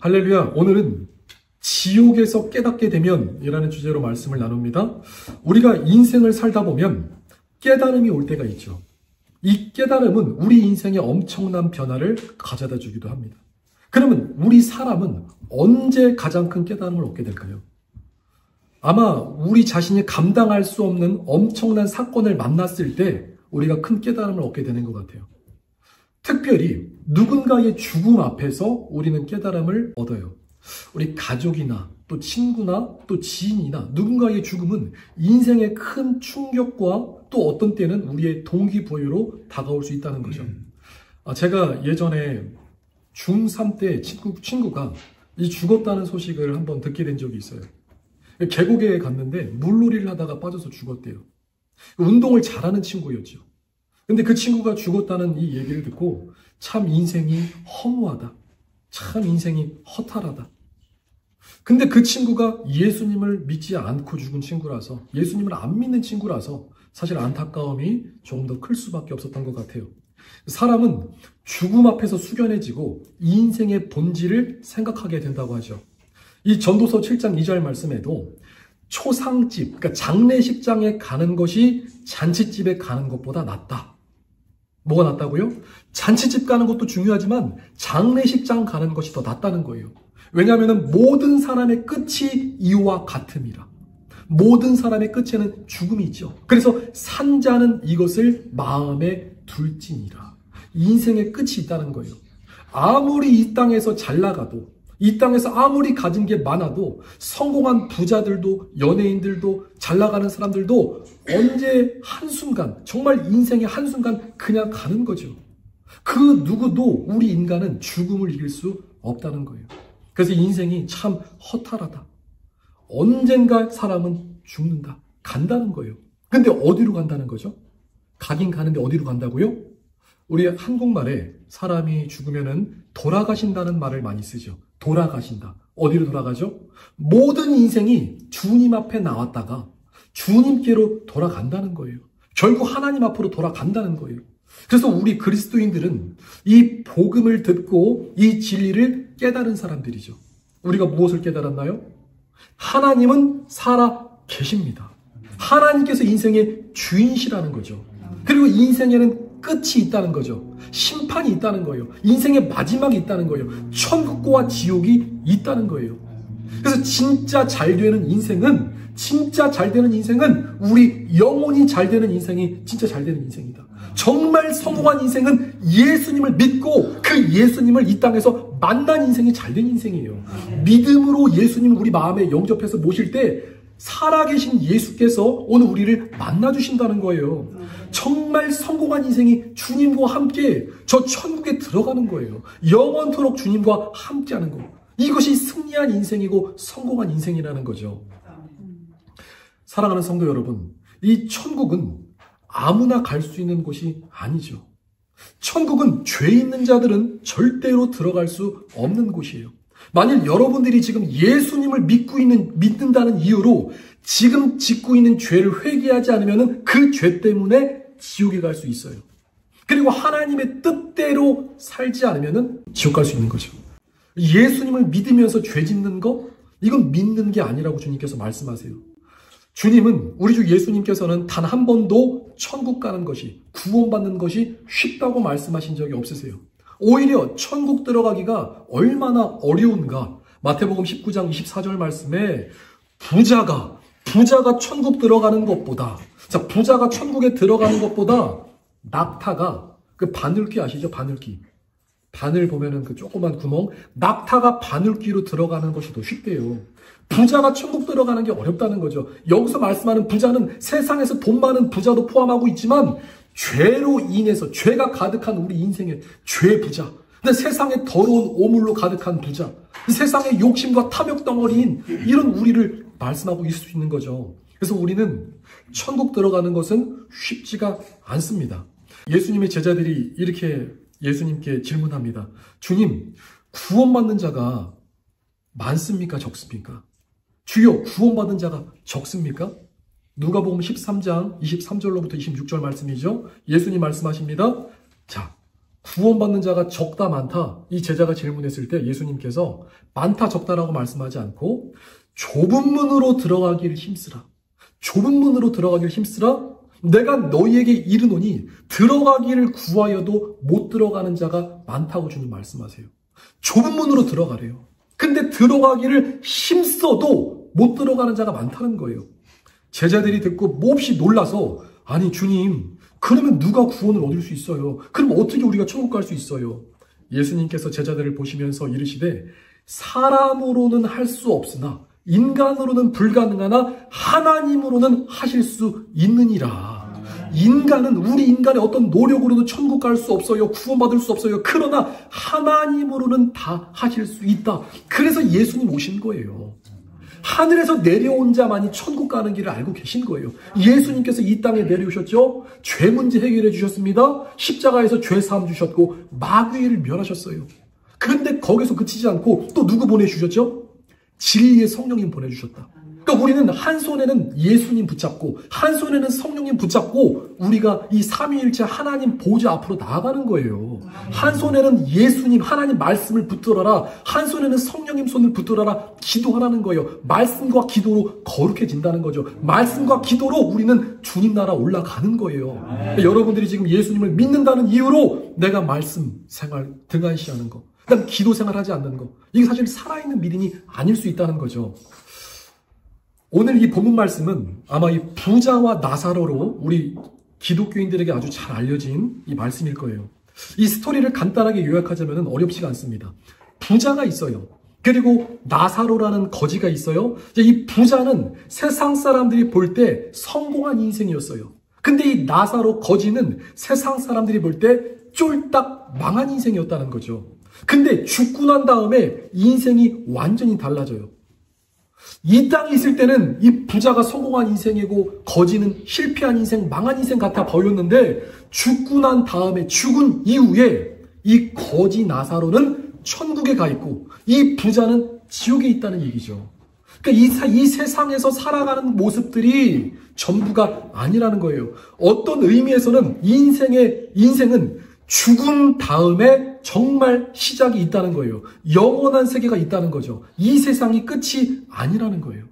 할렐루야. 오늘은 지옥에서 깨닫게 되면 이라는 주제로 말씀을 나눕니다. 우리가 인생을 살다 보면 깨달음이 올 때가 있죠. 이 깨달음은 우리 인생에 엄청난 변화를 가져다 주기도 합니다. 그러면 우리 사람은 언제 가장 큰 깨달음을 얻게 될까요? 아마 우리 자신이 감당할 수 없는 엄청난 사건을 만났을 때 우리가 큰 깨달음을 얻게 되는 것 같아요. 특별히 누군가의 죽음 앞에서 우리는 깨달음을 얻어요. 우리 가족이나 또 친구나 또 지인이나 누군가의 죽음은 인생의 큰 충격과 또 어떤 때는 우리의 동기부여로 다가올 수 있다는 거죠. 제가 예전에 중3 때 친구가 죽었다는 소식을 한번 듣게 된 적이 있어요. 계곡에 갔는데 물놀이를 하다가 빠져서 죽었대요. 운동을 잘하는 친구였죠. 근데 그 친구가 죽었다는 이 얘기를 듣고 참 인생이 허무하다. 참 인생이 허탈하다. 근데 그 친구가 예수님을 믿지 않고 죽은 친구라서, 예수님을 안 믿는 친구라서 사실 안타까움이 조금 더 클 수밖에 없었던 것 같아요. 사람은 죽음 앞에서 숙연해지고 이 인생의 본질을 생각하게 된다고 하죠. 이 전도서 7장 2절 말씀에도 초상집, 그러니까 장례식장에 가는 것이 잔치집에 가는 것보다 낫다. 뭐가 낫다고요? 잔치집 가는 것도 중요하지만 장례식장 가는 것이 더 낫다는 거예요. 왜냐하면 모든 사람의 끝이 이와 같음이라. 모든 사람의 끝에는 죽음이 있죠. 그래서 산자는 이것을 마음에 둘지니라. 인생의 끝이 있다는 거예요. 아무리 이 땅에서 잘 나가도, 이 땅에서 아무리 가진 게 많아도, 성공한 부자들도, 연예인들도, 잘 나가는 사람들도 언제 한순간, 정말 인생의 한순간 그냥 가는 거죠. 그 누구도 우리 인간은 죽음을 이길 수 없다는 거예요. 그래서 인생이 참 허탈하다. 언젠가 사람은 죽는다. 간다는 거예요. 근데 어디로 간다는 거죠? 가긴 가는데 어디로 간다고요? 우리 한국말에 사람이 죽으면은 돌아가신다는 말을 많이 쓰죠. 돌아가신다. 어디로 돌아가죠? 모든 인생이 주님 앞에 나왔다가 주님께로 돌아간다는 거예요. 결국 하나님 앞으로 돌아간다는 거예요. 그래서 우리 그리스도인들은 이 복음을 듣고 이 진리를 깨달은 사람들이죠. 우리가 무엇을 깨달았나요? 하나님은 살아 계십니다. 하나님께서 인생의 주인이시라는 거죠. 그리고 인생에는 끝이 있다는 거죠. 심판이 있다는 거예요. 인생의 마지막이 있다는 거예요. 천국과 지옥이 있다는 거예요. 그래서 진짜 잘 되는 인생은, 우리 영혼이 잘 되는 인생이 진짜 잘 되는 인생이다. 정말 성공한 인생은 예수님을 믿고 그 예수님을 이 땅에서 만난 인생이 잘 된 인생이에요. 믿음으로 예수님을 우리 마음에 영접해서 모실 때 살아계신 예수께서 오늘 우리를 만나주신다는 거예요. 정말 성공한 인생이 주님과 함께 저 천국에 들어가는 거예요. 영원토록 주님과 함께하는 거. 이것이 승리한 인생이고 성공한 인생이라는 거죠. 사랑하는 성도 여러분, 이 천국은 아무나 갈 수 있는 곳이 아니죠. 천국은 죄 있는 자들은 절대로 들어갈 수 없는 곳이에요. 만일 여러분들이 지금 예수님을 믿는다는 이유로 지금 짓고 있는 죄를 회개하지 않으면 그 죄 때문에 지옥에 갈 수 있어요. 그리고 하나님의 뜻대로 살지 않으면 지옥 갈 수 있는 거죠. 예수님을 믿으면서 죄 짓는 거, 이건 믿는 게 아니라고 주님께서 말씀하세요. 주님은, 우리 주 예수님께서는 단 한 번도 천국 가는 것이, 구원받는 것이 쉽다고 말씀하신 적이 없으세요. 오히려 천국 들어가기가 얼마나 어려운가. 마태복음 19장 24절 말씀에 부자가 천국 들어가는 것보다, 부자가 천국에 들어가는 것보다 낙타가, 그 바늘귀 아시죠? 바늘 보면은 그 조그만 구멍, 낙타가 바늘귀로 들어가는 것이 더 쉽대요. 부자가 천국 들어가는 게 어렵다는 거죠. 여기서 말씀하는 부자는 세상에서 돈 많은 부자도 포함하고 있지만 죄로 인해서, 죄가 가득한 우리 인생의 죄 부자, 근데 세상에 더러운 오물로 가득한 부자, 세상의 욕심과 탐욕 덩어리인 이런 우리를 말씀하고 있을 수 있는 거죠. 그래서 우리는 천국 들어가는 것은 쉽지가 않습니다. 예수님의 제자들이 이렇게 예수님께 질문합니다. 주님, 구원받는 자가 많습니까? 적습니까? 주여, 구원받은 자가 적습니까? 누가복음 13장 23절로부터 26절 말씀이죠. 예수님 말씀하십니다. 자, 구원받는 자가 적다 많다 이 제자가 질문했을 때 예수님께서 많다 적다라고 말씀하지 않고 좁은 문으로 들어가기를 힘쓰라. 좁은 문으로 들어가기를 힘쓰라. 내가 너희에게 이르노니 들어가기를 구하여도 못 들어가는 자가 많다고 주님 말씀하세요. 좁은 문으로 들어가래요. 근데 들어가기를 힘써도 못 들어가는 자가 많다는 거예요. 제자들이 듣고 몹시 놀라서 아니 주님 그러면 누가 구원을 얻을 수 있어요? 그럼 어떻게 우리가 천국 갈 수 있어요? 예수님께서 제자들을 보시면서 이르시되 사람으로는 할 수 없으나 인간으로는 불가능하나 하나님으로는 하실 수 있느니라. 인간은 우리 인간의 어떤 노력으로도 천국 갈 수 없어요. 구원받을 수 없어요. 그러나 하나님으로는 다 하실 수 있다. 그래서 예수님 오신 거예요. 하늘에서 내려온 자만이 천국 가는 길을 알고 계신 거예요. 예수님께서 이 땅에 내려오셨죠. 죄 문제 해결해 주셨습니다. 십자가에서 죄 사함 주셨고 마귀를 멸하셨어요. 그런데 거기서 그치지 않고 또 누구 보내주셨죠? 진리의 성령님 보내주셨다. 그러니까 우리는 한 손에는 예수님 붙잡고 한 손에는 성령님 붙잡고 우리가 이 삼위일체 하나님 보좌 앞으로 나아가는 거예요. 한 손에는 예수님 하나님 말씀을 붙들어라. 한 손에는 성령님 손을 붙들어라. 기도하라는 거예요. 말씀과 기도로 거룩해진다는 거죠. 말씀과 기도로 우리는 주님 나라 올라가는 거예요. 그러니까 여러분들이 지금 예수님을 믿는다는 이유로 내가 말씀 생활 등한시하는 거, 그다음 기도 생활하지 않는 거, 이게 사실 살아있는 믿음이 아닐 수 있다는 거죠. 오늘 이 본문 말씀은 아마 이 부자와 나사로로 우리 기독교인들에게 아주 잘 알려진 이 말씀일 거예요. 이 스토리를 간단하게 요약하자면 어렵지가 않습니다. 부자가 있어요. 그리고 나사로라는 거지가 있어요. 이 부자는 세상 사람들이 볼 때 성공한 인생이었어요. 근데 이 나사로 거지는 세상 사람들이 볼 때 쫄딱 망한 인생이었다는 거죠. 근데 죽고 난 다음에 인생이 완전히 달라져요. 이 땅에 있을 때는 이 부자가 성공한 인생이고 거지는 실패한 인생, 망한 인생 같아 보였는데 죽고 난 다음에 죽은 이후에 이 거지 나사로는 천국에 가 있고 이 부자는 지옥에 있다는 얘기죠. 그러니까 이 세상에서 살아가는 모습들이 전부가 아니라는 거예요. 어떤 의미에서는 인생은 죽은 다음에 정말 시작이 있다는 거예요. 영원한 세계가 있다는 거죠. 이 세상이 끝이 아니라는 거예요.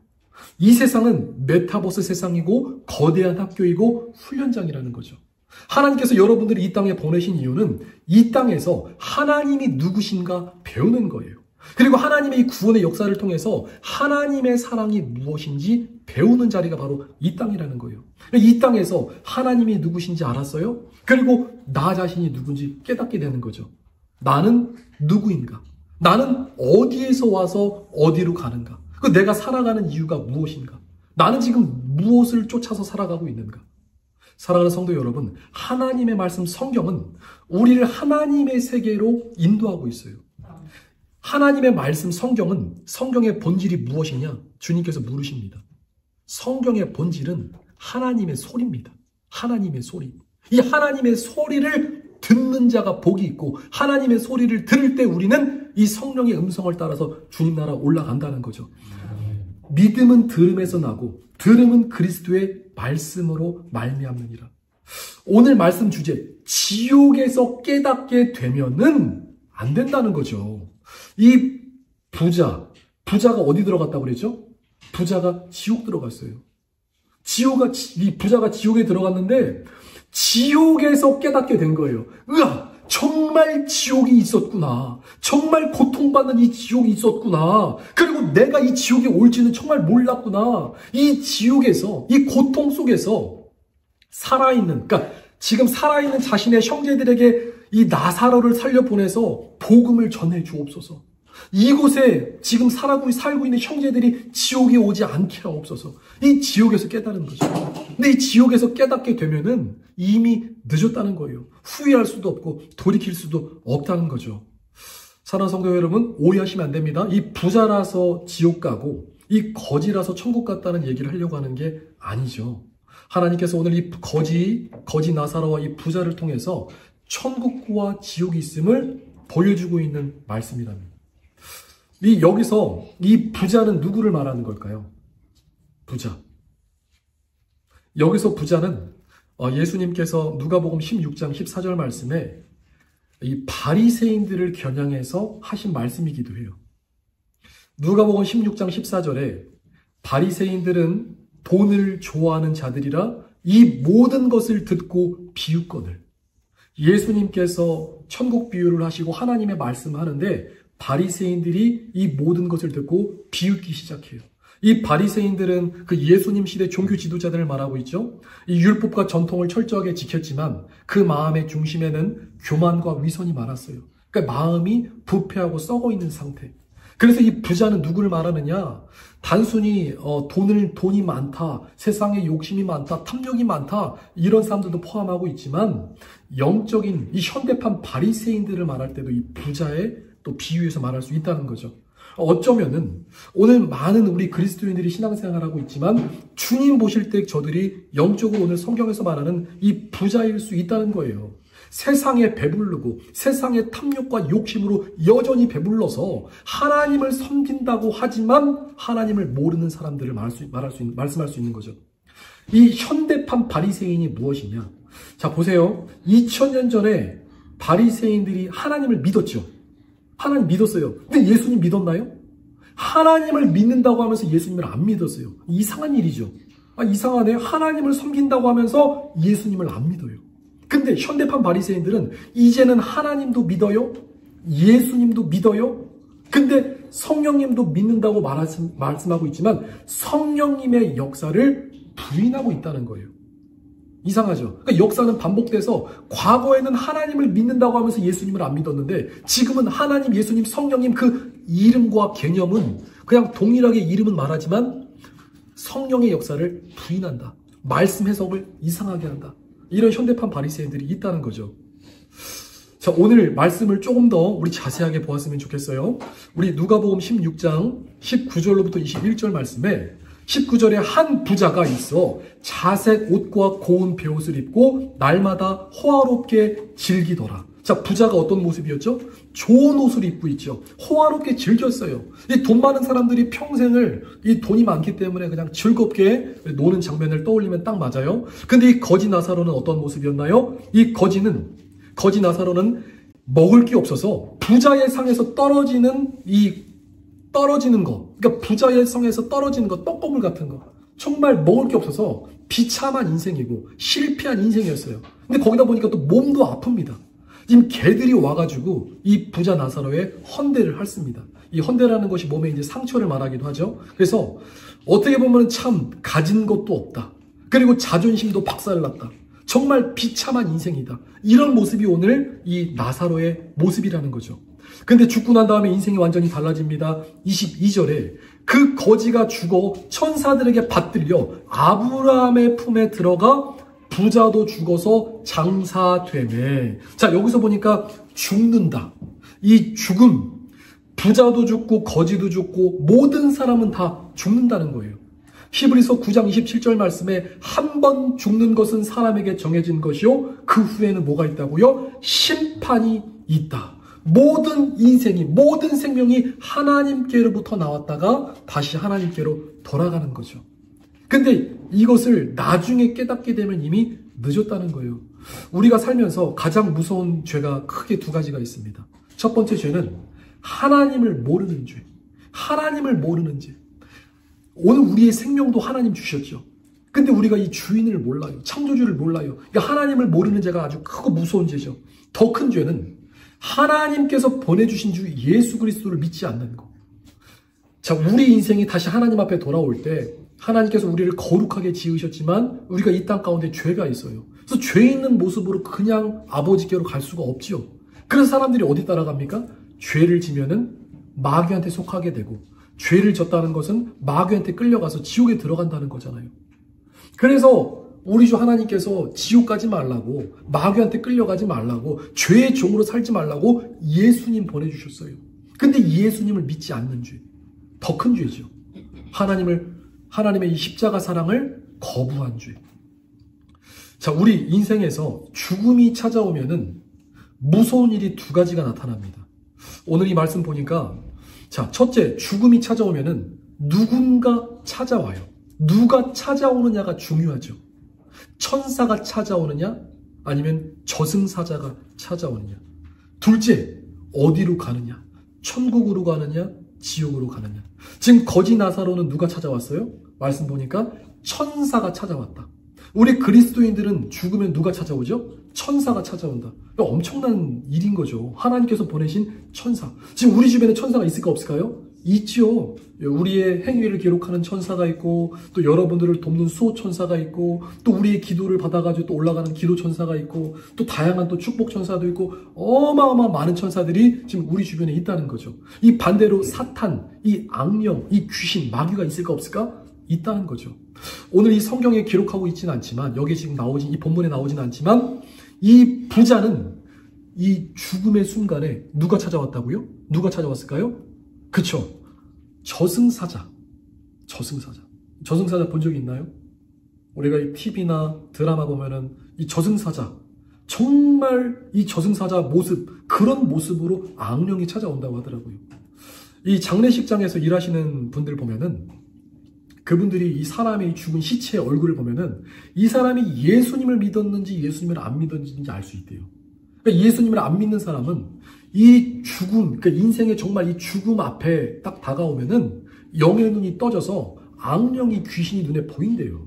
이 세상은 메타버스 세상이고 거대한 학교이고 훈련장이라는 거죠. 하나님께서 여러분들이 이 땅에 보내신 이유는 이 땅에서 하나님이 누구신가 배우는 거예요. 그리고 하나님의 이 구원의 역사를 통해서 하나님의 사랑이 무엇인지 배우는 자리가 바로 이 땅이라는 거예요. 이 땅에서 하나님이 누구신지 알았어요? 그리고 나 자신이 누군지 깨닫게 되는 거죠. 나는 누구인가? 나는 어디에서 와서 어디로 가는가? 내가 살아가는 이유가 무엇인가? 나는 지금 무엇을 쫓아서 살아가고 있는가? 사랑하는 성도 여러분, 하나님의 말씀 성경은 우리를 하나님의 세계로 인도하고 있어요. 하나님의 말씀 성경은 성경의 본질이 무엇이냐? 주님께서 물으십니다. 성경의 본질은 하나님의 소리입니다. 하나님의 소리. 이 하나님의 소리를 듣는 자가 복이 있고 하나님의 소리를 들을 때 우리는 이 성령의 음성을 따라서 주님 나라 올라간다는 거죠. 믿음은 들음에서 나고 들음은 그리스도의 말씀으로 말미암느니라. 오늘 말씀 주제 지옥에서 깨닫게 되면은 안 된다는 거죠. 이 부자가 어디 들어갔다고 그랬죠? 부자가 지옥 들어갔어요. 이 부자가 지옥에 들어갔는데 지옥에서 깨닫게 된 거예요. 으아! 정말 지옥이 있었구나. 정말 고통받는 이 지옥이 있었구나. 그리고 내가 이 지옥에 올지는 정말 몰랐구나. 이 지옥에서, 이 고통 속에서 그러니까 지금 살아있는 자신의 형제들에게 이 나사로를 살려보내서 복음을 전해 주옵소서. 이곳에 지금 살고 있는 형제들이 지옥에 오지 않게 하옵소서. 이 지옥에서 깨달은 거죠. 근데 이 지옥에서 깨닫게 되면은 이미 늦었다는 거예요. 후회할 수도 없고 돌이킬 수도 없다는 거죠. 사랑하는 성도 여러분, 오해하시면 안 됩니다. 이 부자라서 지옥 가고 이 거지라서 천국 갔다는 얘기를 하려고 하는 게 아니죠. 하나님께서 오늘 이 거지 나사로와 이 부자를 통해서 천국과 지옥이 있음을 보여주고 있는 말씀이랍니다. 여기서 이 부자는 누구를 말하는 걸까요? 부자. 여기서 부자는 예수님께서 누가복음 16장 14절 말씀에 이 바리새인들을 겨냥해서 하신 말씀이기도 해요. 누가복음 16장 14절에 바리새인들은 돈을 좋아하는 자들이라 이 모든 것을 듣고 비웃거늘. 예수님께서 천국 비유를 하시고 하나님의 말씀하는데 바리새인들이 이 모든 것을 듣고 비웃기 시작해요. 이 바리새인들은 그 예수님 시대 종교 지도자들을 말하고 있죠. 이 율법과 전통을 철저하게 지켰지만 그 마음의 중심에는 교만과 위선이 많았어요. 그러니까 마음이 부패하고 썩어 있는 상태. 그래서 이 부자는 누구를 말하느냐? 단순히 돈이 많다, 세상에 욕심이 많다, 탐욕이 많다 이런 사람들도 포함하고 있지만 영적인 이 현대판 바리새인들을 말할 때도 이 부자의 또 비유해서 말할 수 있다는 거죠. 어쩌면은 오늘 많은 우리 그리스도인들이 신앙생활하고 있지만 주님 보실 때 저들이 영적으로 오늘 성경에서 말하는 이 부자일 수 있다는 거예요. 세상에 배부르고 세상의 탐욕과 욕심으로 여전히 배불러서 하나님을 섬긴다고 하지만 하나님을 모르는 사람들을 말씀할 수 있는 거죠. 이 현대판 바리새인이 무엇이냐? 자, 보세요. 2000년 전에 바리새인들이 하나님을 믿었죠. 하나님 믿었어요. 근데 예수님 믿었나요? 하나님을 믿는다고 하면서 예수님을 안 믿었어요. 이상한 일이죠. 이상하네. 하나님을 섬긴다고 하면서 예수님을 안 믿어요. 근데 현대판 바리새인들은 이제는 하나님도 믿어요. 예수님도 믿어요. 근데 성령님도 믿는다고 말씀하고 있지만 성령님의 역사를 부인하고 있다는 거예요. 이상하죠. 그러니까 역사는 반복돼서 과거에는 하나님을 믿는다고 하면서 예수님을 안 믿었는데 지금은 하나님, 예수님, 성령님 그 이름과 개념은 그냥 동일하게 이름은 말하지만 성령의 역사를 부인한다. 말씀 해석을 이상하게 한다. 이런 현대판 바리새인들이 있다는 거죠. 자, 오늘 말씀을 조금 더 우리 자세하게 보았으면 좋겠어요. 우리 누가복음 16장 19절로부터 21절 말씀에 19절에 한 부자가 있어 자색 옷과 고운 베옷을 입고 날마다 호화롭게 즐기더라. 자, 부자가 어떤 모습이었죠? 좋은 옷을 입고 있죠. 호화롭게 즐겼어요. 이 돈 많은 사람들이 평생을 이 돈이 많기 때문에 그냥 즐겁게 노는 장면을 떠올리면 딱 맞아요. 근데 이 거지 나사로는 어떤 모습이었나요? 이 거지 나사로는 먹을 게 없어서 부자의 상에서 떨어지는 거, 그러니까 부자의 성에서 떨어지는 거, 떡고물 같은 거. 정말 먹을 게 없어서 비참한 인생이고 실패한 인생이었어요. 근데 거기다 보니까 또 몸도 아픕니다. 지금 개들이 와가지고 이 부자 나사로의 헌대를 핥습니다. 이 헌대라는 것이 몸에 이제 상처를 말하기도 하죠. 그래서 어떻게 보면 참 가진 것도 없다. 그리고 자존심도 박살났다. 정말 비참한 인생이다. 이런 모습이 오늘 이 나사로의 모습이라는 거죠. 근데 죽고 난 다음에 인생이 완전히 달라집니다. 22절에 그 거지가 죽어 천사들에게 받들려 아브라함의 품에 들어가 부자도 죽어서 장사되네. 자, 여기서 보니까 죽는다. 이 죽음, 부자도 죽고 거지도 죽고 모든 사람은 다 죽는다는 거예요. 히브리서 9장 27절 말씀에 한 번 죽는 것은 사람에게 정해진 것이요 그 후에는 뭐가 있다고요? 심판이 있다. 모든 인생이, 모든 생명이 하나님께로부터 나왔다가 다시 하나님께로 돌아가는 거죠. 근데 이것을 나중에 깨닫게 되면 이미 늦었다는 거예요. 우리가 살면서 가장 무서운 죄가 크게 두 가지가 있습니다. 첫 번째 죄는 하나님을 모르는 죄. 하나님을 모르는 죄. 오늘 우리의 생명도 하나님 주셨죠. 근데 우리가 이 주인을 몰라요. 창조주를 몰라요. 그러니까 하나님을 모르는 죄가 아주 크고 무서운 죄죠. 더 큰 죄는 하나님께서 보내주신 주 예수 그리스도를 믿지 않는 것. 자, 우리 인생이 다시 하나님 앞에 돌아올 때 하나님께서 우리를 거룩하게 지으셨지만 우리가 이 땅 가운데 죄가 있어요. 그래서 죄 있는 모습으로 그냥 아버지께로 갈 수가 없지요. 그래서 사람들이 어디 따라갑니까? 죄를 지면은 마귀한테 속하게 되고 죄를 졌다는 것은 마귀한테 끌려가서 지옥에 들어간다는 거잖아요. 그래서 우리 주 하나님께서 지옥 가지 말라고, 마귀한테 끌려가지 말라고, 죄의 종으로 살지 말라고 예수님 보내주셨어요. 근데 예수님을 믿지 않는 죄, 더 큰 죄죠. 하나님의 이 십자가 사랑을 거부한 죄. 자, 우리 인생에서 죽음이 찾아오면은 무서운 일이 두 가지가 나타납니다. 오늘 이 말씀 보니까, 자, 첫째, 죽음이 찾아오면은 누군가 찾아와요. 누가 찾아오느냐가 중요하죠. 천사가 찾아오느냐, 아니면 저승사자가 찾아오느냐. 둘째, 어디로 가느냐? 천국으로 가느냐? 지옥으로 가느냐? 지금 거지 나사로는 누가 찾아왔어요? 말씀 보니까 천사가 찾아왔다. 우리 그리스도인들은 죽으면 누가 찾아오죠? 천사가 찾아온다. 엄청난 일인 거죠. 하나님께서 보내신 천사. 지금 우리 주변에 천사가 있을까 없을까요? 있죠. 우리의 행위를 기록하는 천사가 있고, 또 여러분들을 돕는 수호 천사가 있고, 또 우리의 기도를 받아가지고 또 올라가는 기도 천사가 있고, 또 다양한 또 축복 천사도 있고, 어마어마한 많은 천사들이 지금 우리 주변에 있다는 거죠. 이 반대로 사탄, 이 악령, 이 귀신, 마귀가 있을까 없을까? 있다는 거죠. 오늘 이 성경에 기록하고 있지는 않지만, 여기 지금 이 본문에 나오지는 않지만, 이 부자는 이 죽음의 순간에 누가 찾아왔다고요? 누가 찾아왔을까요? 그쵸. 저승사자. 저승사자 본 적이 있나요? 우리가 이 TV나 드라마 보면은 이 저승사자, 정말 이 저승사자 모습, 그런 모습으로 악령이 찾아온다고 하더라고요. 이 장례식장에서 일하시는 분들 보면은 그분들이 이 사람의 죽은 시체의 얼굴을 보면은 이 사람이 예수님을 믿었는지 예수님을 안 믿었는지 알 수 있대요. 그러니까 예수님을 안 믿는 사람은 이 죽음, 그러니까 인생의 정말 이 죽음 앞에 딱 다가오면은 영의 눈이 떠져서 악령이 귀신이 눈에 보인대요.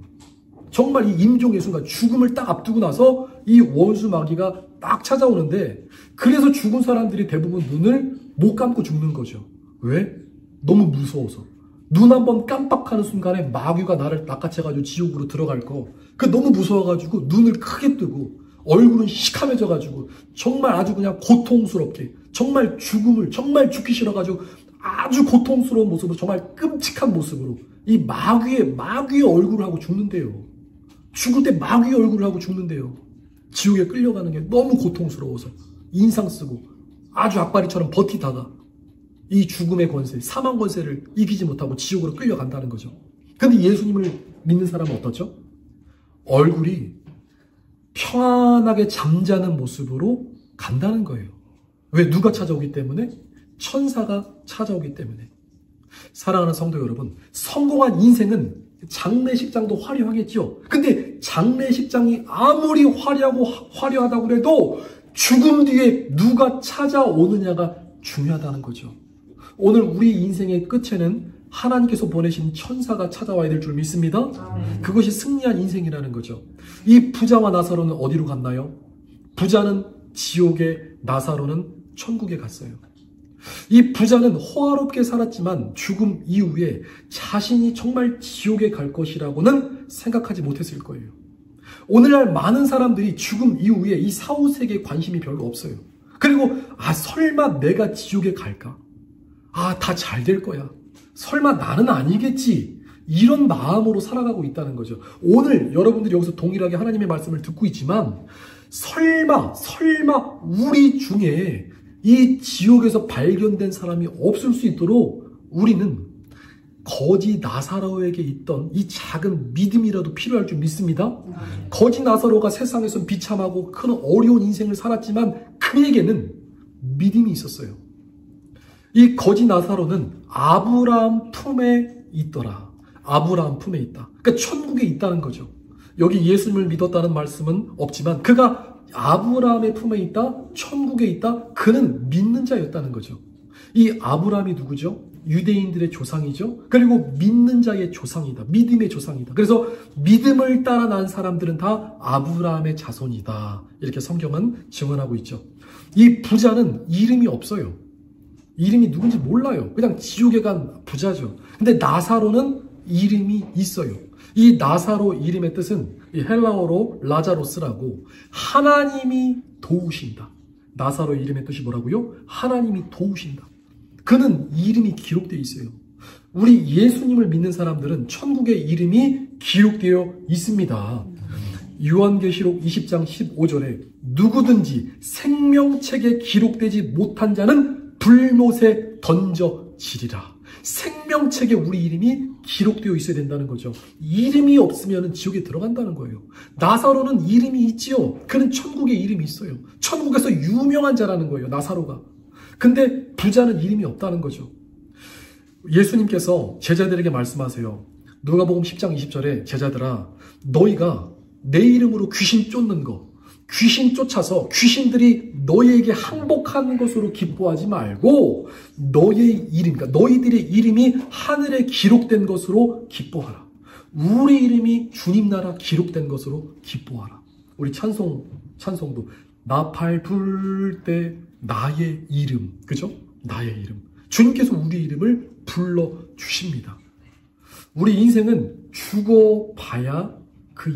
정말 이 임종의 순간 죽음을 딱 앞두고 나서 이 원수 마귀가 딱 찾아오는데, 그래서 죽은 사람들이 대부분 눈을 못 감고 죽는 거죠. 왜? 너무 무서워서. 눈 한번 깜빡하는 순간에 마귀가 나를 낚아채가지고 지옥으로 들어갈 거. 그 너무 무서워가지고 눈을 크게 뜨고 얼굴은 시커매져가지고 정말 아주 그냥 고통스럽게, 정말 죽음을, 정말 죽기 싫어가지고 아주 고통스러운 모습으로, 정말 끔찍한 모습으로 이 마귀의 얼굴을 하고 죽는데요. 죽을 때 마귀의 얼굴을 하고 죽는데요. 지옥에 끌려가는 게 너무 고통스러워서 인상 쓰고 아주 악바리처럼 버티다가 이 죽음의 권세, 사망 권세를 이기지 못하고 지옥으로 끌려간다는 거죠. 근데 예수님을 믿는 사람은 어떻죠? 얼굴이 평안하게 잠자는 모습으로 간다는 거예요. 왜? 누가 찾아오기 때문에? 천사가 찾아오기 때문에. 사랑하는 성도 여러분, 성공한 인생은 장례식장도 화려하겠죠. 근데 장례식장이 아무리 화려하다고 해도 죽음 뒤에 누가 찾아오느냐가 중요하다는 거죠. 오늘 우리 인생의 끝에는 하나님께서 보내신 천사가 찾아와야 될 줄 믿습니다. 그것이 승리한 인생이라는 거죠. 이 부자와 나사로는 어디로 갔나요? 부자는 지옥에, 나사로는 천국에 갔어요. 이 부자는 호화롭게 살았지만 죽음 이후에 자신이 정말 지옥에 갈 것이라고는 생각하지 못했을 거예요. 오늘날 많은 사람들이 죽음 이후에 이 사후세계에 관심이 별로 없어요. 그리고 설마 내가 지옥에 갈까? 다 잘 될 거야. 설마 나는 아니겠지. 이런 마음으로 살아가고 있다는 거죠. 오늘 여러분들이 여기서 동일하게 하나님의 말씀을 듣고 있지만 설마 우리 중에 이 지옥에서 발견된 사람이 없을 수 있도록 우리는 거지 나사로에게 있던 이 작은 믿음이라도 필요할 줄 믿습니다. 거지 나사로가 세상에서 비참하고 큰 어려운 인생을 살았지만 그에게는 믿음이 있었어요. 이 거지 나사로는 아브라함 품에 있더라. 아브라함 품에 있다. 그러니까 천국에 있다는 거죠. 여기 예수님을 믿었다는 말씀은 없지만 그가 아브라함의 품에 있다, 천국에 있다, 그는 믿는 자였다는 거죠. 이 아브라함이 누구죠? 유대인들의 조상이죠. 그리고 믿는 자의 조상이다. 믿음의 조상이다. 그래서 믿음을 따라 난 사람들은 다 아브라함의 자손이다. 이렇게 성경은 증언하고 있죠. 이 부자는 이름이 없어요. 이름이 누군지 몰라요. 그냥 지옥에 간 부자죠. 근데 나사로는 이름이 있어요. 이 나사로 이름의 뜻은 이 헬라어로 라자로스라고 하나님이 도우신다. 나사로 이름의 뜻이 뭐라고요? 하나님이 도우신다. 그는 이름이 기록되어 있어요. 우리 예수님을 믿는 사람들은 천국의 이름이 기록되어 있습니다. 요한계시록 20장 15절에 누구든지 생명책에 기록되지 못한 자는 불못에 던져지리라. 생명책에 우리 이름이 기록되어 있어야 된다는 거죠. 이름이 없으면 지옥에 들어간다는 거예요. 나사로는 이름이 있지요. 그는 천국에 이름이 있어요. 천국에서 유명한 자라는 거예요. 나사로가. 근데 부자는 이름이 없다는 거죠. 예수님께서 제자들에게 말씀하세요. 누가복음 10장 20절에 제자들아, 너희가 내 이름으로 귀신 쫓는 거, 귀신 쫓아서 귀신들이 너희에게 항복하는 것으로 기뻐하지 말고 너희의 이름, 그러니까 너희들의 이름이 하늘에 기록된 것으로 기뻐하라. 우리 이름이 주님 나라 기록된 것으로 기뻐하라. 우리 찬송도 나팔 불 때 나의 이름, 그죠? 나의 이름. 주님께서 우리 이름을 불러주십니다. 우리 인생은 죽어봐야 그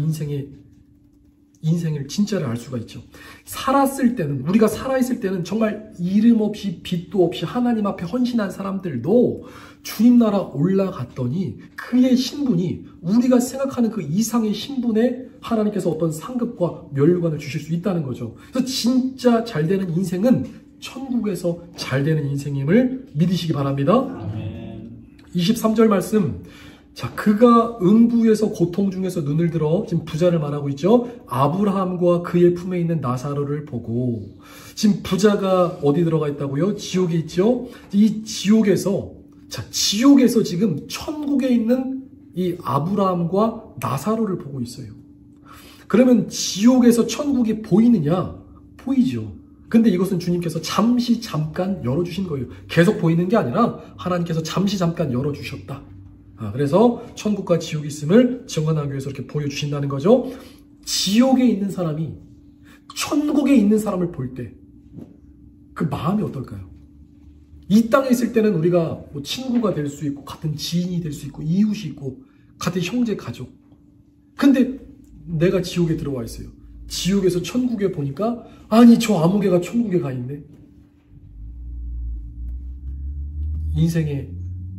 인생을 진짜를 알 수가 있죠. 살았을 때는, 우리가 살아있을 때는 정말 이름 없이 빚도 없이 하나님 앞에 헌신한 사람들도 주님 나라 올라갔더니 그의 신분이 우리가 생각하는 그 이상의 신분에 하나님께서 어떤 상급과 멸관을 주실 수 있다는 거죠. 그래서 진짜 잘 되는 인생은 천국에서 잘 되는 인생임을 믿으시기 바랍니다. 아멘. 23절 말씀. 자, 그가 음부에서 고통 중에서 눈을 들어, 지금 부자를 말하고 있죠. 아브라함과 그의 품에 있는 나사로를 보고, 지금 부자가 어디 들어가 있다고요? 지옥에 있죠. 이 지옥에서 지금 천국에 있는 이 아브라함과 나사로를 보고 있어요. 그러면 지옥에서 천국이 보이느냐? 보이죠. 근데 이것은 주님께서 잠깐 열어주신 거예요. 계속 보이는 게 아니라 하나님께서 잠깐 열어주셨다. 그래서 천국과 지옥이 있음을 증언하기 위해서 이렇게 보여주신다는 거죠. 지옥에 있는 사람이 천국에 있는 사람을 볼 때 그 마음이 어떨까요? 이 땅에 있을 때는 우리가 뭐 친구가 될 수 있고 같은 지인이 될 수 있고 이웃이 있고 같은 형제 가족. 근데 내가 지옥에 들어와 있어요. 지옥에서 천국에 보니까 아니 저 아무개가 천국에 가 있네. 인생에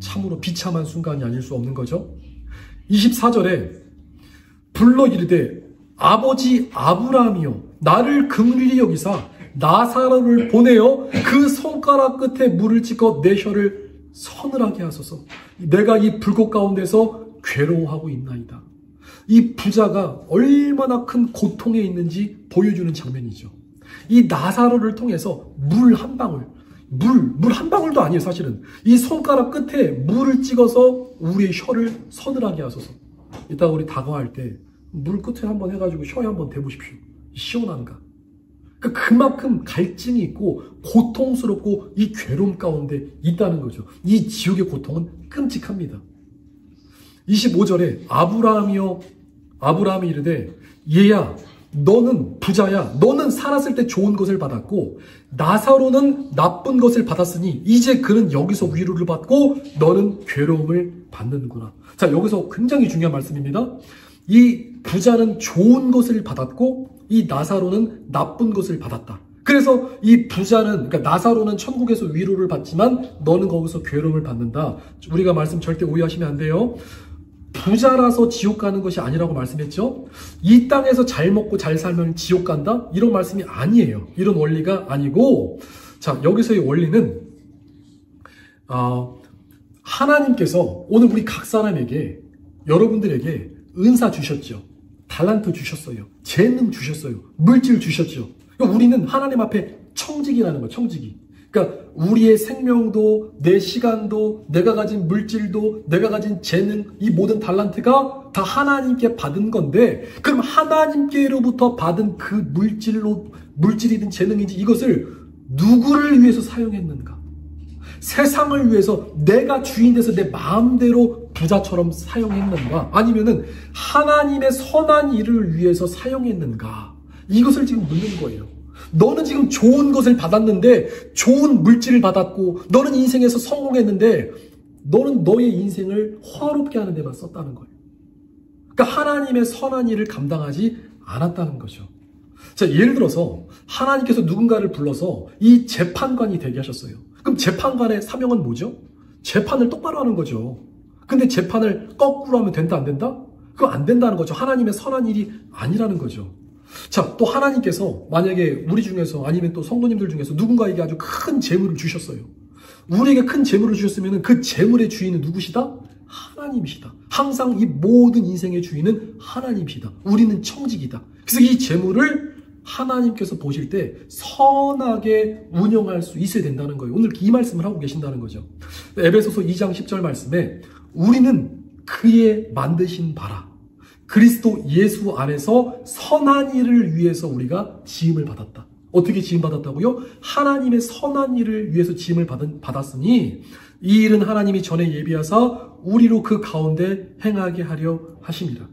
참으로 비참한 순간이 아닐 수 없는 거죠. 24절에 불러 이르되 아버지 아브라함이여 나를 긍휼히 여기사 나사로를 보내어 그 손가락 끝에 물을 찍어 내 혀를 서늘하게 하소서. 내가 이 불꽃 가운데서 괴로워하고 있나이다. 이 부자가 얼마나 큰 고통에 있는지 보여주는 장면이죠. 이 나사로를 통해서 물 한 방울도 아니에요, 사실은. 이 손가락 끝에 물을 찍어서 우리의 혀를 서늘하게 하소서. 이따가 우리 다과할 때 물 끝에 한번 해가지고 혀에 한번 대보십시오. 시원한가? 그만큼 갈증이 있고 고통스럽고 이 괴로움 가운데 있다는 거죠. 이 지옥의 고통은 끔찍합니다. 25절에 아브라함이 이르되 얘야 너는 부자야. 너는 살았을 때 좋은 것을 받았고 나사로는 나쁜 것을 받았으니 이제 그는 여기서 위로를 받고 너는 괴로움을 받는구나. 자, 여기서 굉장히 중요한 말씀입니다. 이 부자는 좋은 것을 받았고 이 나사로는 나쁜 것을 받았다. 그래서 이 부자는, 그러니까 나사로는 천국에서 위로를 받지만 너는 거기서 괴로움을 받는다. 우리가 말씀 절대 오해하시면 안 돼요. 부자라서 지옥 가는 것이 아니라고 말씀했죠. 이 땅에서 잘 먹고 잘 살면 지옥 간다? 이런 말씀이 아니에요. 이런 원리가 아니고, 자, 여기서의 원리는 하나님께서 오늘 우리 각 사람에게, 여러분들에게 은사 주셨죠. 달란트 주셨어요. 재능 주셨어요. 물질 주셨죠. 그러니까 우리는 하나님 앞에 청직이라는 거예요. 청직이. 그러니까 우리의 생명도, 내 시간도, 내가 가진 물질도, 내가 가진 재능, 이 모든 달란트가 다 하나님께 받은 건데, 그럼 하나님께로부터 받은 그 물질이든 재능이든지 이것을 누구를 위해서 사용했는가? 세상을 위해서 내가 주인 돼서 내 마음대로 부자처럼 사용했는가? 아니면은 하나님의 선한 일을 위해서 사용했는가? 이것을 지금 묻는 거예요. 너는 지금 좋은 것을 받았는데, 좋은 물질을 받았고, 너는 인생에서 성공했는데, 너는 너의 인생을 화롭게 하는 데만 썼다는 거예요. 그러니까 하나님의 선한 일을 감당하지 않았다는 거죠. 자, 예를 들어서 하나님께서 누군가를 불러서 이 재판관이 되게 하셨어요. 그럼 재판관의 사명은 뭐죠? 재판을 똑바로 하는 거죠. 근데 재판을 거꾸로 하면 된다, 안 된다? 그거 안 된다는 거죠. 하나님의 선한 일이 아니라는 거죠. 자, 또 하나님께서 만약에 우리 중에서 아니면 또 성도님들 중에서 누군가에게 아주 큰 재물을 주셨어요. 우리에게 큰 재물을 주셨으면 그 재물의 주인은 누구시다? 하나님이시다. 항상 이 모든 인생의 주인은 하나님이시다. 우리는 청직이다. 그래서 이 재물을 하나님께서 보실 때 선하게 운영할 수 있어야 된다는 거예요. 오늘 이 말씀을 하고 계신다는 거죠. 에베소서 2장 10절 말씀에 우리는 그의 만드신 바라 그리스도 예수 안에서 선한 일을 위해서 우리가 지음을 받았다. 어떻게 지음받았다고요? 하나님의 선한 일을 위해서 지음을 받았으니 이 일은 하나님이 전에 예비하사 우리로 그 가운데 행하게 하려 하심이라.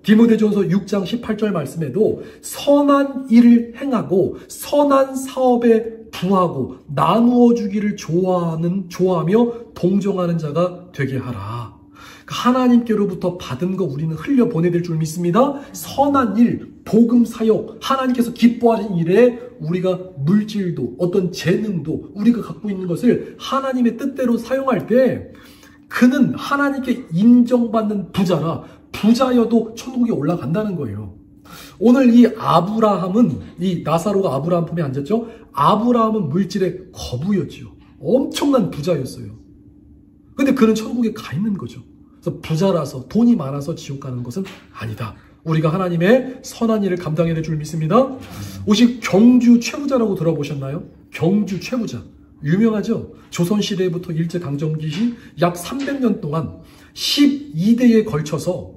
디모데전서 6장 18절 말씀에도 선한 일을 행하고 선한 사업에 부하고 나누어 주기를 좋아하며 동정하는 자가 되게 하라. 하나님께로부터 받은 거 우리는 흘려 보내될 줄 믿습니다. 선한 일, 복음 사역, 하나님께서 기뻐하는 일에 우리가 물질도 어떤 재능도 우리가 갖고 있는 것을 하나님의 뜻대로 사용할 때 그는 하나님께 인정받는 부자라 부자여도 천국에 올라간다는 거예요. 오늘 이 아브라함은 이 나사로가 아브라함 품에 앉았죠. 아브라함은 물질의 거부였죠. 엄청난 부자였어요. 근데 그는 천국에 가 있는 거죠. 그래서 부자라서 돈이 많아서 지옥 가는 것은 아니다. 우리가 하나님의 선한 일을 감당해야 될 줄 믿습니다. 혹시 경주 최부자라고 들어보셨나요? 경주 최부자. 유명하죠? 조선시대부터 일제강점기 시 약 300년 동안 12대에 걸쳐서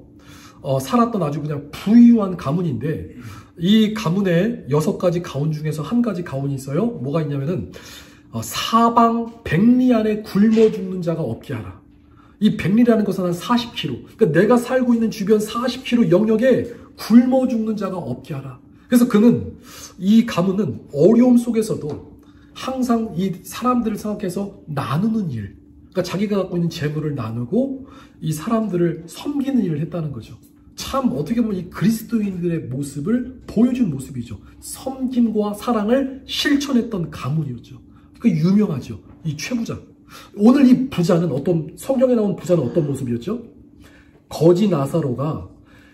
살았던 아주 그냥 부유한 가문인데 이 가문에 6가지 가문 중에서 한 가지 가문이 있어요. 뭐가 있냐면은 사방 백리 안에 굶어 죽는 자가 없게 하라. 이 백리라는 것은 한 40km. 그러니까 내가 살고 있는 주변 40km 영역에 굶어 죽는 자가 없게 하라. 그래서 그는 이 가문은 어려움 속에서도 항상 이 사람들을 생각해서 나누는 일, 그러니까 자기가 갖고 있는 재물을 나누고 이 사람들을 섬기는 일을 했다는 거죠. 참 어떻게 보면 이 그리스도인들의 모습을 보여준 모습이죠. 섬김과 사랑을 실천했던 가문이었죠. 그 유명하죠. 이 최부자. 오늘 이 부자는 성경에 나온 부자는 어떤 모습이었죠? 거지 나사로가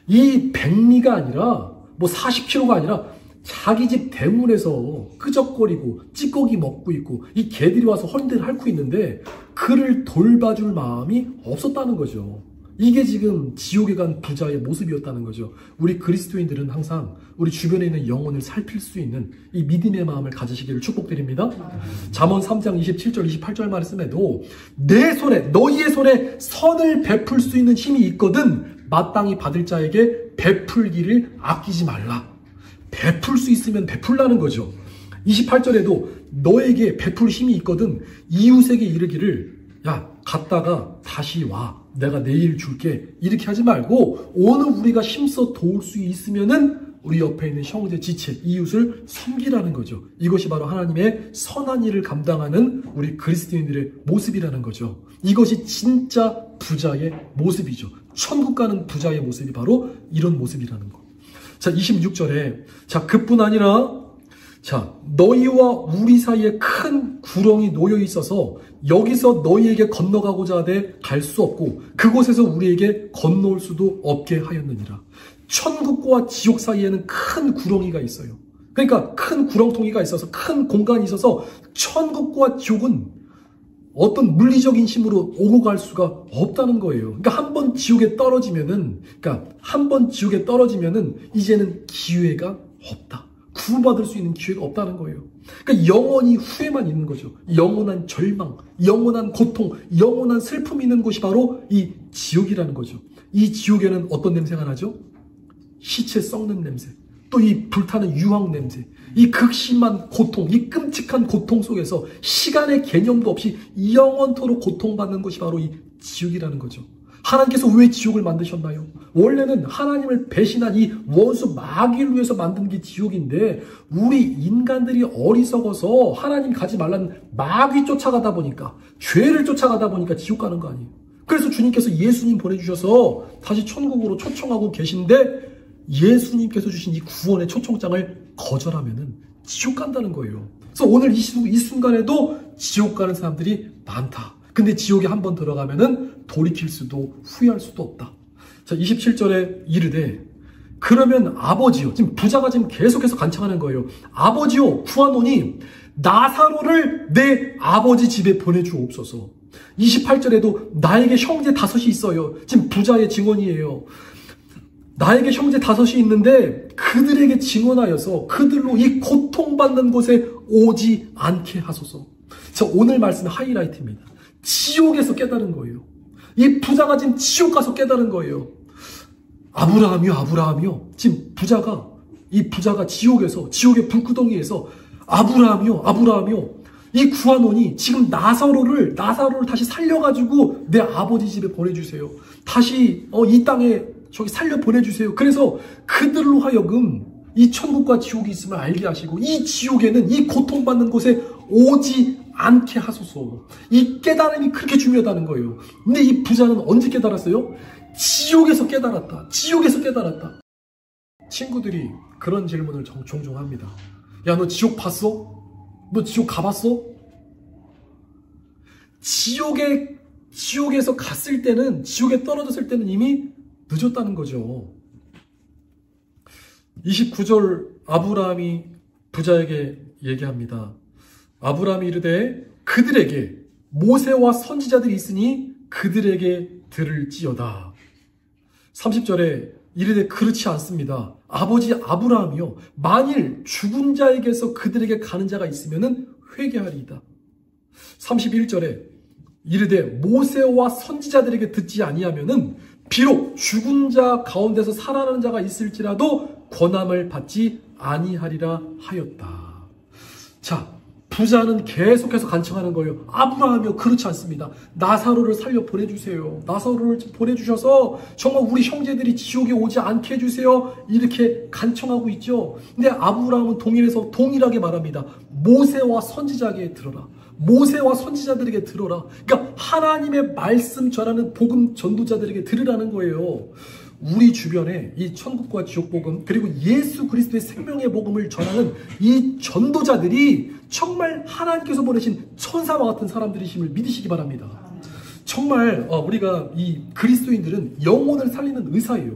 이 백리가 아니라 40km가 아니라 자기 집 대문에서 끄적거리고 찌꺼기 먹고 있고 이 개들이 와서 헌대를 핥고 있는데 그를 돌봐줄 마음이 없었다는 거죠. 이게 지금 지옥에 간 부자의 모습이었다는 거죠. 우리 그리스도인들은 항상 우리 주변에 있는 영혼을 살필 수 있는 이 믿음의 마음을 가지시기를 축복드립니다. 잠언 3장 27절 28절 말씀에도 내 손에 너희의 손에 선을 베풀 수 있는 힘이 있거든 마땅히 받을 자에게 베풀기를 아끼지 말라. 베풀 수 있으면 베풀라는 거죠. 28절에도 너에게 베풀 힘이 있거든 이웃에게 이르기를 야 갔다가 다시 와 내가 내일 줄게 이렇게 하지 말고 오늘 우리가 힘써 도울 수 있으면은 우리 옆에 있는 형제 지체 이웃을 섬기라는 거죠. 이것이 바로 하나님의 선한 일을 감당하는 우리 그리스도인들의 모습이라는 거죠. 이것이 진짜 부자의 모습이죠. 천국 가는 부자의 모습이 바로 이런 모습이라는 거. 자 26절에 자 그뿐 아니라 자 너희와 우리 사이에 큰 구렁이 놓여 있어서 여기서 너희에게 건너가고자 하되 갈 수 없고 그곳에서 우리에게 건너올 수도 없게 하였느니라. 천국과 지옥 사이에는 큰 구렁이가 있어요. 그러니까 큰 구렁텅이가 있어서 큰 공간이 있어서 천국과 지옥은 어떤 물리적인 힘으로 오고 갈 수가 없다는 거예요. 그러니까 한 번 지옥에 떨어지면은 이제는 기회가 없다. 구원받을 수 있는 기회가 없다는 거예요. 그러니까 영원히 후회만 있는 거죠. 영원한 절망, 영원한 고통, 영원한 슬픔이 있는 곳이 바로 이 지옥이라는 거죠. 이 지옥에는 어떤 냄새가 나죠? 시체 썩는 냄새, 또 이 불타는 유황 냄새, 이 극심한 고통, 이 끔찍한 고통 속에서 시간의 개념도 없이 영원토록 고통받는 것이 바로 이 지옥이라는 거죠. 하나님께서 왜 지옥을 만드셨나요? 원래는 하나님을 배신한 이 원수 마귀를 위해서 만든 게 지옥인데 우리 인간들이 어리석어서 하나님 가지 말라는 마귀 쫓아가다 보니까 죄를 쫓아가다 보니까 지옥 가는 거 아니에요. 그래서 주님께서 예수님 보내주셔서 다시 천국으로 초청하고 계신데 예수님께서 주신 이 구원의 초청장을 거절하면은 지옥 간다는 거예요. 그래서 오늘 이 순간에도 지옥 가는 사람들이 많다. 근데 지옥에 한번 들어가면은 돌이킬 수도 후회할 수도 없다. 자, 27절에 이르되 그러면 아버지요. 지금 부자가 지금 계속해서 간청하는 거예요. 아버지요 구하노니 나사로를 내 아버지 집에 보내주옵소서. 28절에도 나에게 형제 5이 있어요. 지금 부자의 증언이에요. 나에게 형제 5이 있는데 그들에게 증언하여서 그들로 이 고통받는 곳에 오지 않게 하소서. 자, 오늘 말씀의 하이라이트입니다. 지옥에서 깨달은 거예요. 이 부자가 지금 지옥 가서 깨달은 거예요. 아브라함이요, 아브라함이요. 지금 이 부자가 지옥의 불구덩이에서 아브라함이요, 아브라함이요. 이 구하노니 지금 나사로를 다시 살려가지고 내 아버지 집에 보내주세요. 다시 이 땅에 저기 살려 보내주세요. 그래서 그들로 하여금 이 천국과 지옥이 있음을 알게 하시고 이 지옥에는 이 고통받는 곳에 오지 않게 하소서. 이 깨달음이 그렇게 중요하다는 거예요. 근데 이 부자는 언제 깨달았어요? 지옥에서 깨달았다. 지옥에서 깨달았다. 친구들이 그런 질문을 종종 합니다. 야, 너 지옥 봤어? 너 지옥 가봤어? 지옥에서 갔을 때는, 지옥에 떨어졌을 때는 이미 늦었다는 거죠. 29절 아브라함이 부자에게 얘기합니다. 아브라함이 이르되 그들에게 모세와 선지자들이 있으니 그들에게 들을지어다. 30절에 이르되 그렇지 않습니다. 아버지 아브라함이요, 만일 죽은 자에게서 그들에게 가는 자가 있으면 회개하리이다. 31절에 이르되 모세와 선지자들에게 듣지 아니하면은 비록 죽은 자 가운데서 살아나는 자가 있을지라도 권함을 받지 아니하리라 하였다. 자, 부자는 계속해서 간청하는 거예요. 아브라함이요, 그렇지 않습니다. 나사로를 살려 보내주세요. 나사로를 보내주셔서 정말 우리 형제들이 지옥에 오지 않게 해주세요. 이렇게 간청하고 있죠. 근데 아브라함은 동일하게 말합니다. 모세와 선지자에게 들어라. 모세와 선지자들에게 들어라. 그러니까 하나님의 말씀 전하는 복음 전도자들에게 들으라는 거예요. 우리 주변에 이 천국과 지옥 복음, 그리고 예수 그리스도의 생명의 복음을 전하는 이 전도자들이 정말 하나님께서 보내신 천사와 같은 사람들이심을 믿으시기 바랍니다. 정말 우리가 이 그리스도인들은 영혼을 살리는 의사예요.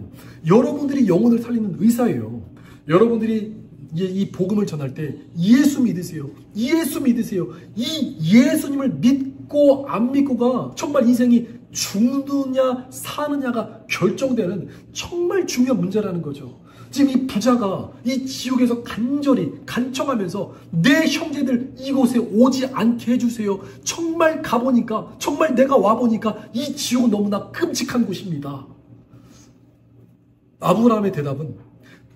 여러분들이 영혼을 살리는 의사예요. 여러분들이 이 복음을 전할 때 예수 믿으세요. 예수 믿으세요. 이 예수님을 믿고 안 믿고가 정말 인생이 죽느냐 사느냐가 결정되는 정말 중요한 문제라는 거죠. 지금 이 부자가 이 지옥에서 간절히 간청하면서 내 형제들 이곳에 오지 않게 해주세요. 정말 가보니까, 정말 내가 와보니까 이 지옥은 너무나 끔찍한 곳입니다. 아브라함의 대답은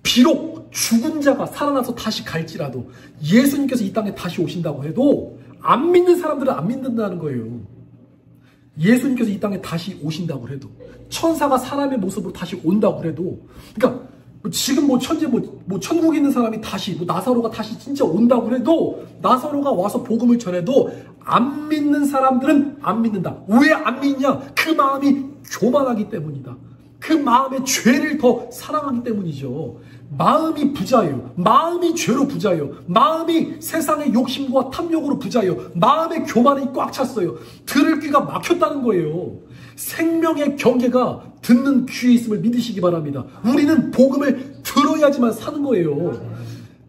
비록 죽은 자가 살아나서 다시 갈지라도 예수님께서 이 땅에 다시 오신다고 해도 안 믿는 사람들은 안 믿는다는 거예요. 예수님께서 이 땅에 다시 오신다고 해도, 천사가 사람의 모습으로 다시 온다고 해도, 그러니까 지금 천국에 있는 사람이 다시, 나사로가 다시 진짜 온다고 해도, 나사로가 와서 복음을 전해도 안 믿는 사람들은 안 믿는다. 왜 안 믿냐? 그 마음이 교만하기 때문이다. 그 마음의 죄를 더 사랑하기 때문이죠. 마음이 부자예요. 마음이 죄로 부자예요. 마음이 세상의 욕심과 탐욕으로 부자예요. 마음의 교만이 꽉 찼어요. 들을 귀가 막혔다는 거예요. 생명의 경계가 듣는 귀에 있음을 믿으시기 바랍니다. 우리는 복음을 들어야지만 사는 거예요.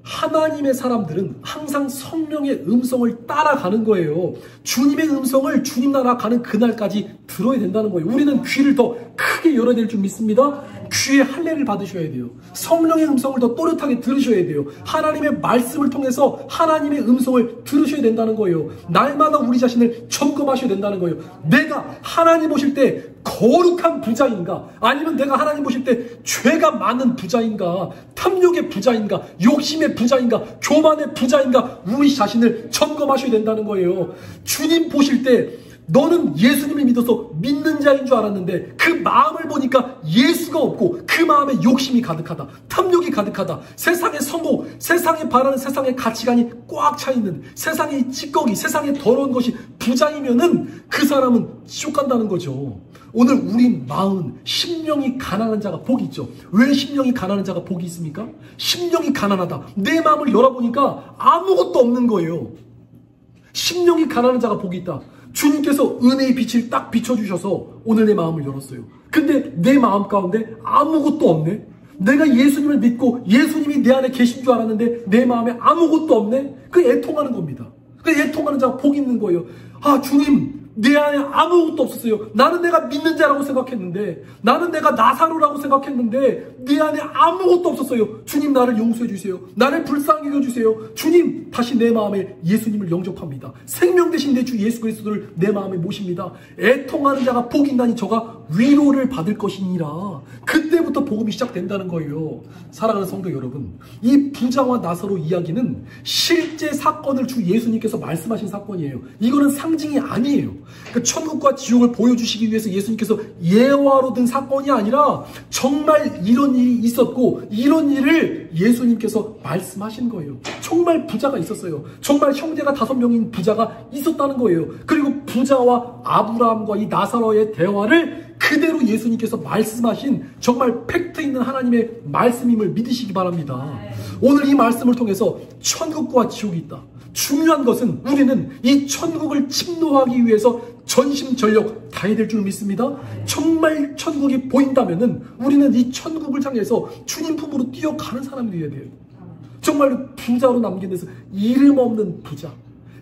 하나님의 사람들은 항상 성령의 음성을 따라가는 거예요. 주님의 음성을 주님 나라 가는 그날까지 들어야 된다는 거예요. 우리는 귀를 더 크게 열어야 될 줄 믿습니다. 귀에 할례를 받으셔야 돼요. 성령의 음성을 더 또렷하게 들으셔야 돼요. 하나님의 말씀을 통해서 하나님의 음성을 들으셔야 된다는 거예요. 날마다 우리 자신을 점검하셔야 된다는 거예요. 내가 하나님 보실 때 거룩한 부자인가? 아니면 내가 하나님 보실 때 죄가 많은 부자인가? 탐욕의 부자인가? 욕심의 부자인가? 교만의 부자인가? 우리 자신을 점검하셔야 된다는 거예요. 주님 보실 때 너는 예수님을 믿어서 믿는 자인 줄 알았는데 그 마음을 보니까 예수가 없고 그 마음에 욕심이 가득하다. 탐욕이 가득하다. 세상의 성공, 세상에 바라는 세상의 가치관이 꽉 차있는, 세상의 찌꺼기, 세상의 더러운 것이 부자이면은 그 사람은 지옥 간다는 거죠. 오늘 우리 마음, 심령이 가난한 자가 복이 있죠. 왜 심령이 가난한 자가 복이 있습니까? 심령이 가난하다. 내 마음을 열어보니까 아무것도 없는 거예요. 심령이 가난한 자가 복이 있다. 주님께서 은혜의 빛을 딱 비춰주셔서 오늘 내 마음을 열었어요. 근데 내 마음 가운데 아무것도 없네. 내가 예수님을 믿고 예수님이 내 안에 계신 줄 알았는데 내 마음에 아무것도 없네. 그 애통하는 겁니다. 그 애통하는 자가 복이 있는 거예요. 아, 주님, 내 안에 아무것도 없었어요. 나는 내가 믿는 자라고 생각했는데, 나는 내가 나사로라고 생각했는데 내 안에 아무것도 없었어요. 주님, 나를 용서해 주세요. 나를 불쌍히 여겨주세요. 주님, 다시 내 마음에 예수님을 영접합니다. 생명 되신 내 주 예수 그리스도를 내 마음에 모십니다. 애통하는 자가 복이 있나니 저가 위로를 받을 것이니라. 그때부터 복음이 시작된다는 거예요. 사랑하는 성도 여러분, 이 부자와 나사로 이야기는 실제 사건을 주 예수님께서 말씀하신 사건이에요. 이거는 상징이 아니에요. 그 천국과 지옥을 보여주시기 위해서 예수님께서 예화로 든 사건이 아니라 정말 이런 일이 있었고 이런 일을 예수님께서 말씀하신 거예요. 정말 부자가 있었어요. 정말 형제가 5명인 부자가 있었다는 거예요. 그리고 부자와 아브라함과 이 나사로의 대화를 그대로 예수님께서 말씀하신 정말 팩트 있는 하나님의 말씀임을 믿으시기 바랍니다. 오늘 이 말씀을 통해서 천국과 지옥이 있다. 중요한 것은 우리는 이 천국을 침노하기 위해서 전심전력 다해야 될 줄 믿습니다. 정말 천국이 보인다면은 우리는 이 천국을 향해서 주님 품으로 뛰어가는 사람이 되어야 돼요. 정말 부자로 남긴 데서 이름 없는 부자,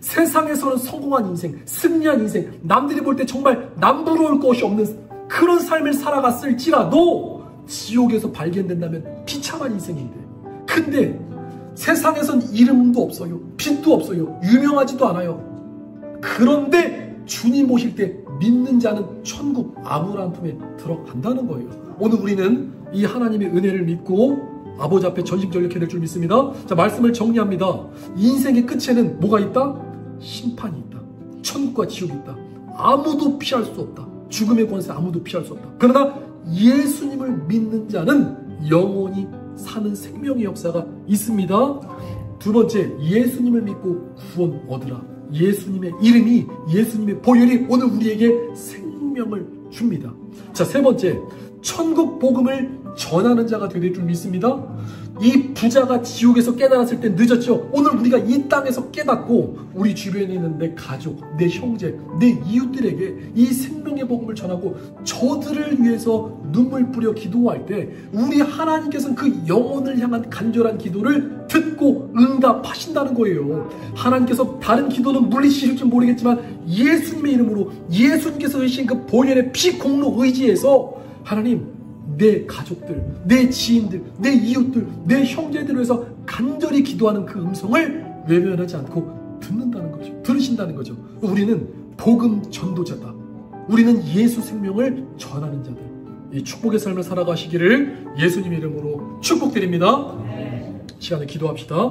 세상에서는 성공한 인생, 승리한 인생, 남들이 볼 때 정말 남부러울 것이 없는 그런 삶을 살아갔을지라도 지옥에서 발견된다면 비참한 인생인데, 근데 세상에선 이름도 없어요, 빚도 없어요, 유명하지도 않아요. 그런데 주님 보실 때 믿는 자는 천국 아브라함 품에 들어간다는 거예요. 오늘 우리는 이 하나님의 은혜를 믿고 아버지 앞에 전심전력해야 될 줄 믿습니다. 자, 말씀을 정리합니다. 인생의 끝에는 뭐가 있다? 심판이 있다. 천국과 지옥이 있다. 아무도 피할 수 없다. 죽음의 권세 아무도 피할 수 없다. 그러나 예수님을 믿는 자는 영원히 사는 생명의 역사가 있습니다. 두 번째, 예수님을 믿고 구원 얻으라. 예수님의 이름이, 예수님의 보혈이 오늘 우리에게 생명을 줍니다. 자, 세 번째, 천국 복음을 전하는 자가 되될 줄 믿습니다. 이 부자가 지옥에서 깨달았을 때 늦었죠. 오늘 우리가 이 땅에서 깨닫고 우리 주변에 있는 내 가족, 내 형제, 내 이웃들에게 이 생명의 복음을 전하고 저들을 위해서 눈물 뿌려 기도할 때 우리 하나님께서는 그 영혼을 향한 간절한 기도를 듣고 응답하신다는 거예요. 하나님께서 다른 기도는 물리치실지 모르겠지만 예수님의 이름으로 예수님께서 주신 그 보혈의 피 공로 의지에서 하나님, 내 가족들, 내 지인들, 내 이웃들, 내 형제들을 위해서 간절히 기도하는 그 음성을 외면하지 않고 듣는다는 거죠. 들으신다는 거죠. 우리는 복음 전도자다. 우리는 예수 생명을 전하는 자들. 이 축복의 삶을 살아가시기를 예수님 이름으로 축복드립니다. 시간에 기도합시다.